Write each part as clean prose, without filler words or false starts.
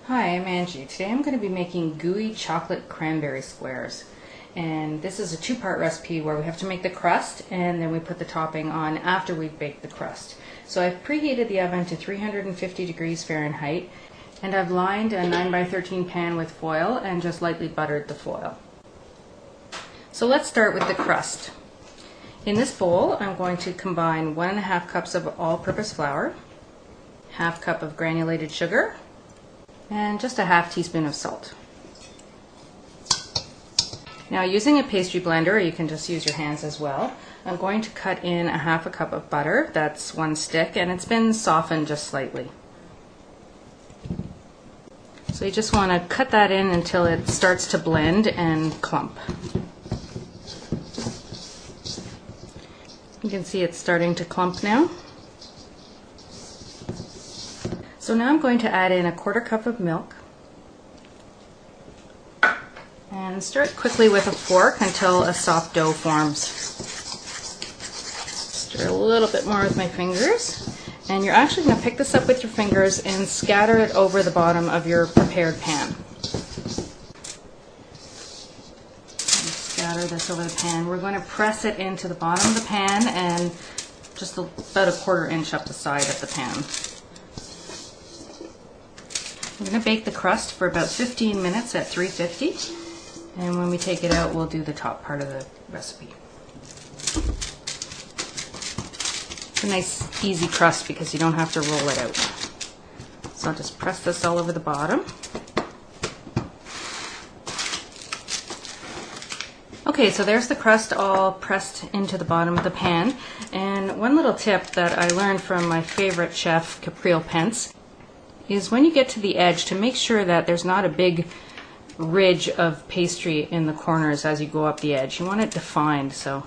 Hi, I'm Angie. Today I'm going to be making gooey chocolate cranberry squares. And this is a two-part recipe where we have to make the crust and then we put the topping on after we've baked the crust. So I've preheated the oven to 350 degrees Fahrenheit and I've lined a 9x13 pan with foil and just lightly buttered the foil. So let's start with the crust. In this bowl I'm going to combine 1.5 cups of all-purpose flour, half cup of granulated sugar, and just a half teaspoon of salt. Now, using a pastry blender, or you can just use your hands as well, I'm going to cut in a half a cup of butter. That's one stick, and it's been softened just slightly. So you just want to cut that in until it starts to blend and clump. You can see it's starting to clump now. So now I'm going to add in a 1/4 cup of milk and stir it quickly with a fork until a soft dough forms. Stir a little bit more with my fingers, and you're actually going to pick this up with your fingers and scatter it over the bottom of your prepared pan. Scatter this over the pan. We're going to press it into the bottom of the pan and just about a 1/4 inch up the side of the pan. We're going to bake the crust for about 15 minutes at 350, and when we take it out we'll do the top part of the recipe. It's a nice easy crust because you don't have to roll it out. So I'll just press this all over the bottom. Okay, so there's the crust all pressed into the bottom of the pan, and one little tip that I learned from my favorite chef, Capril Pence, is when you get to the edge to make sure that there's not a big ridge of pastry in the corners as you go up the edge. You want it defined so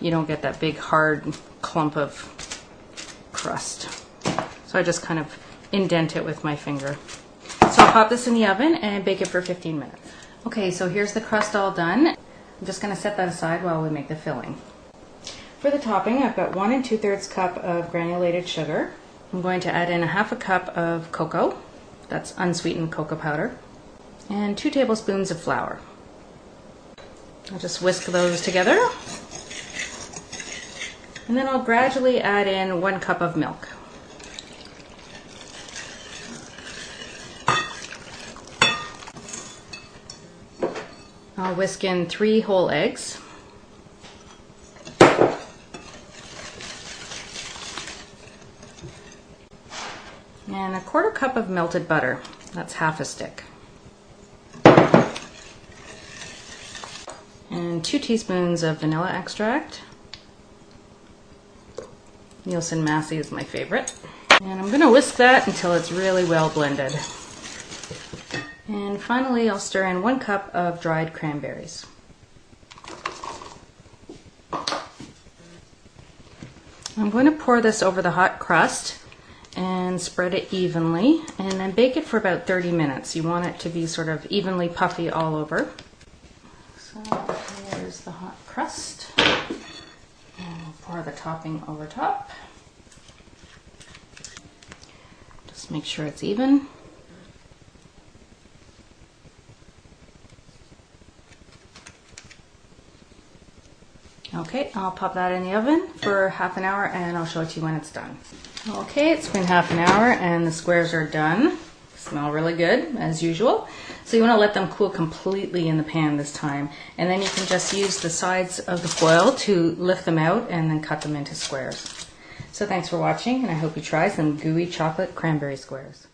you don't get that big hard clump of crust. So I just kind of indent it with my finger. So I'll pop this in the oven and bake it for 15 minutes. Okay, so here's the crust all done. I'm just going to set that aside while we make the filling. For the topping, I've got 1 2/3 cup of granulated sugar. I'm going to add in a half a cup of cocoa, that's unsweetened cocoa powder, and 2 tablespoons of flour. I'll just whisk those together, and then I'll gradually add in 1 cup of milk. I'll whisk in 3 whole eggs. And a 1/4 cup of melted butter, that's half a stick. And 2 teaspoons of vanilla extract. Nielsen Massey is my favorite. And I'm going to whisk that until it's really well blended. And finally I'll stir in 1 cup of dried cranberries. I'm going to pour this over the hot crust and spread it evenly, and then bake it for about 30 minutes. You want it to be sort of evenly puffy all over. So here's the hot crust, and we'll pour the topping over top. Just make sure it's even. Okay, I'll pop that in the oven for half an hour and I'll show it to you when it's done. Okay, it's been half an hour and the squares are done. Smell really good, as usual. So you want to let them cool completely in the pan this time, and then you can just use the sides of the foil to lift them out and then cut them into squares. So thanks for watching, and I hope you try some gooey chocolate cranberry squares.